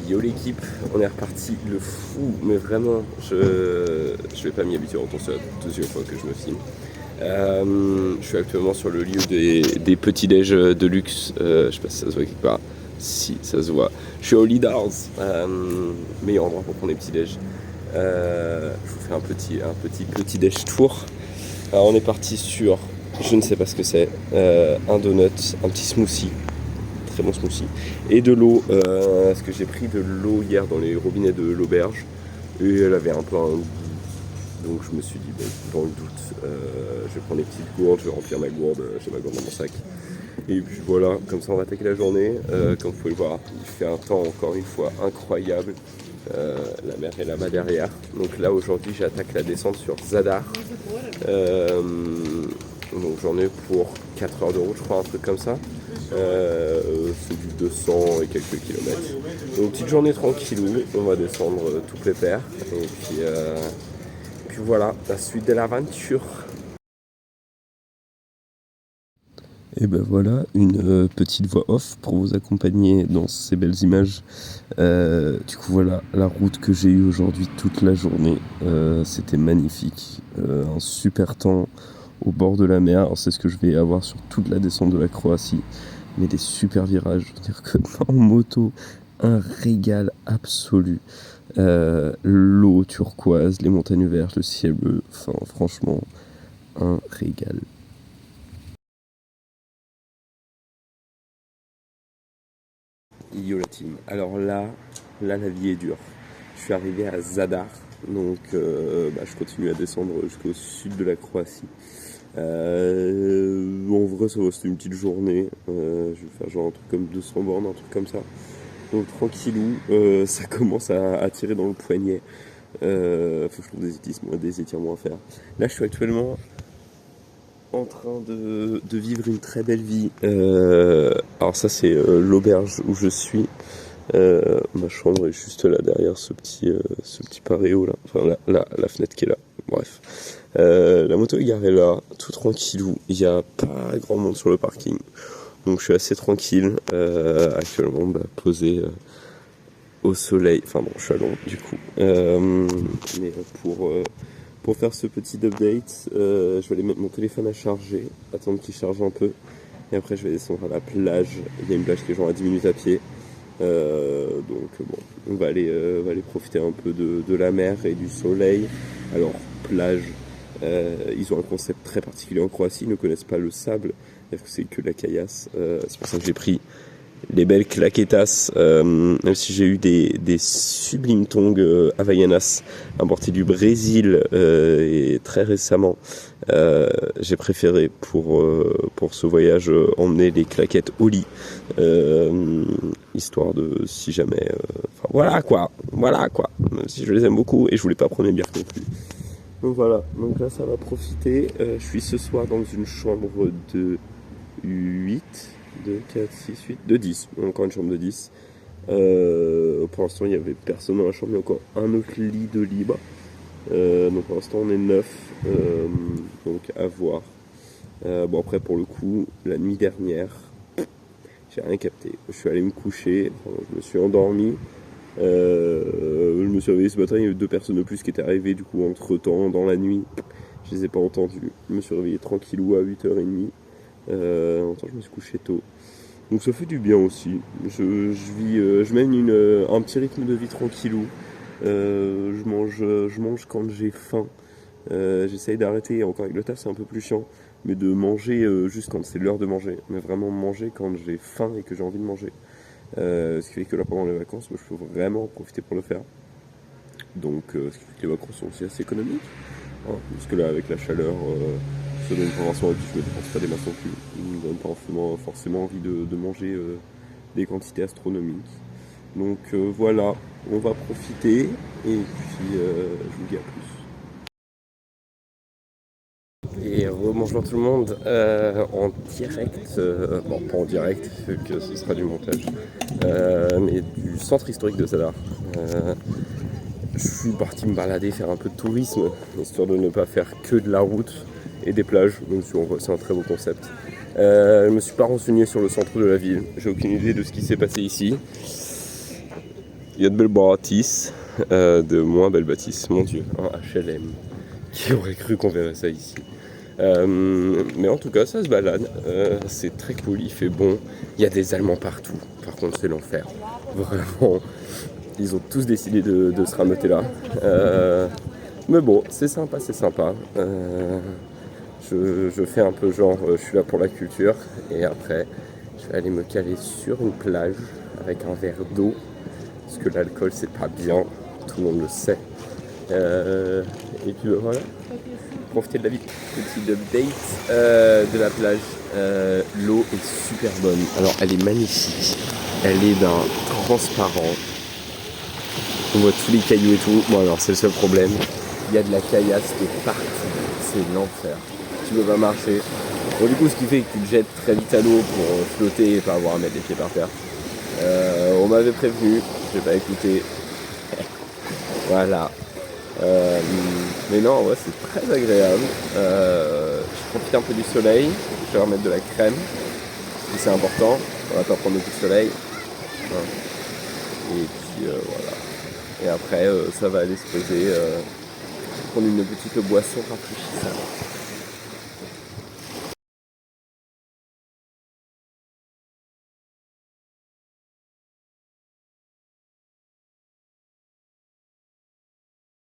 Yo l'équipe, on est reparti le fou, mais vraiment, je vais pas m'y habituer, c'est la deuxième fois que je me filme. Je suis actuellement sur le lieu des petits-déj de luxe, je sais pas si ça se voit quelque part, si ça se voit. Je suis au Leaders, meilleur endroit pour prendre des petits-déj. Je vous fais un petit-déj tour. Alors on est parti sur, je ne sais pas ce que c'est, un donut, un petit smoothie. Très bon smoothie et de l'eau parce que j'ai pris de l'eau hier dans les robinets de l'auberge et elle avait un peu un goût, donc je me suis dit dans le doute je vais prendre des petites gourdes, je vais remplir ma gourde, j'ai ma gourde dans mon sac et puis voilà, comme ça on va attaquer la journée. Comme vous pouvez le voir, il fait un temps encore une fois incroyable, la mer est là-bas derrière, donc là aujourd'hui j'attaque la descente sur Zadar, donc j'en ai pour 4 heures de route je crois, un truc comme ça. C'est du 200 et quelques kilomètres. Donc petite journée tranquillou, on va descendre tout pépère. Et puis voilà, la suite de l'aventure. Et ben voilà, une petite voix off pour vous accompagner dans ces belles images. Du coup voilà, la route que j'ai eue aujourd'hui toute la journée, c'était magnifique. Un super temps au bord de la mer, alors c'est ce que je vais avoir sur toute la descente de la Croatie. Mais des super virages, je veux dire que en moto, un régal absolu. L'eau turquoise, les montagnes vertes, le ciel bleu, enfin franchement, un régal. Yo la team, alors là la vie est dure. Je suis arrivé à Zadar, donc je continue à descendre jusqu'au sud de la Croatie. En vrai ça va, c'était une petite journée, je vais faire genre un truc comme 200 bornes, un truc comme ça. Donc tranquillou, ça commence à tirer dans le poignet. Faut que je trouve des étirements à faire. Là je suis actuellement en train de vivre une très belle vie. Alors ça c'est l'auberge où je suis. Ma chambre est juste là derrière ce petit paréo là. Enfin la fenêtre qui est là. Bref. La moto est garée là, tout tranquillou. Il n'y a pas grand monde sur le parking. Donc je suis assez tranquille actuellement, posé au soleil. Enfin bon, je suis à Londres du coup. Mais pour faire ce petit update, je vais aller mettre mon téléphone à charger, attendre qu'il charge un peu. Et après je vais descendre à la plage. Il y a une plage qui est genre à 10 minutes à pied. Donc bon, on va aller profiter un peu de la mer et du soleil. Alors plage, ils ont un concept très particulier en Croatie, ils ne connaissent pas le sable, c'est que la caillasse. C'est pour ça que j'ai pris les belles claquetas, même si j'ai eu des sublimes tongs Havaianas importés du Brésil et très récemment. J'ai préféré pour ce voyage emmener les claquettes au lit, histoire de si jamais voilà quoi, même si je les aime beaucoup et je voulais pas prendre mes bières non plus. Donc voilà, donc là ça va profiter. Je suis ce soir dans une chambre de 8, 2, 4, 6, 8, de 10, encore une chambre de 10. Pour l'instant il n'y avait personne dans la chambre, il y a encore un autre lit de libre. Donc pour l'instant on est 9, donc à voir. Bon après pour le coup, la nuit dernière, j'ai rien capté. Je suis allé me coucher, je me suis endormi. Je me suis réveillé ce matin, il y avait 2 personnes de plus qui étaient arrivées du coup entre temps dans la nuit. Je les ai pas entendus. Je me suis réveillé tranquillou à 8h30. En temps je me suis couché tôt. Donc ça fait du bien aussi. Je mène un petit rythme de vie tranquillou. Je mange quand j'ai faim. J'essaye d'arrêter, encore avec le taf c'est un peu plus chiant, mais de manger juste quand c'est l'heure de manger. Mais vraiment manger quand j'ai faim et que j'ai envie de manger. Ce qui fait que là pendant les vacances, je peux vraiment en profiter pour le faire. Donc ce qui fait que les vacances sont aussi assez économiques. Hein, parce que là avec la chaleur, ça donne pas forcément envie, je me dépense pas des masses non plus. Ça me donne pas forcément envie de manger des quantités astronomiques. Donc voilà, on va profiter et puis je vous dis à plus. Et rebonjour tout le monde, en direct, bon pas en direct, vu que ce sera du montage, mais du centre historique de Zadar. Je suis parti me balader, faire un peu de tourisme, histoire de ne pas faire que de la route et des plages, donc c'est un très beau concept. Je me suis pas renseigné sur le centre de la ville, j'ai aucune idée de ce qui s'est passé ici. Il y a de belles bâtisses, de moins belles bâtisses. Mon Dieu, un HLM. Qui aurait cru qu'on verrait ça ici? Mais en tout cas, ça se balade. C'est très cool, il fait bon. Il y a des Allemands partout. Par contre, c'est l'enfer. Vraiment, ils ont tous décidé de se rameuter là. Mais bon, c'est sympa, c'est sympa. Je fais un peu genre, je suis là pour la culture. Et après, je vais aller me caler sur une plage avec un verre d'eau. Parce que l'alcool, c'est pas bien. Tout le monde le sait. Et puis voilà. Profiter de la vie. Petit update de la plage. L'eau est super bonne. Alors, elle est magnifique. Elle est d'un transparent. On voit tous les cailloux et tout. Bon, alors, c'est le seul problème. Il y a de la caillasse de partout. C'est l'enfer. Tu peux pas marcher. Bon, du coup, ce qui fait que tu te jettes très vite à l'eau pour flotter et pas avoir à mettre les pieds par terre. On m'avait prévenu. J'ai pas écouté. Voilà. Mais non, ouais, c'est très agréable. Je profite un peu du soleil. Je vais remettre de la crème. C'est important. On va pas prendre beaucoup de soleil. Et puis voilà. Et après, ça va aller se poser. Prendre une petite boisson rafraîchissante.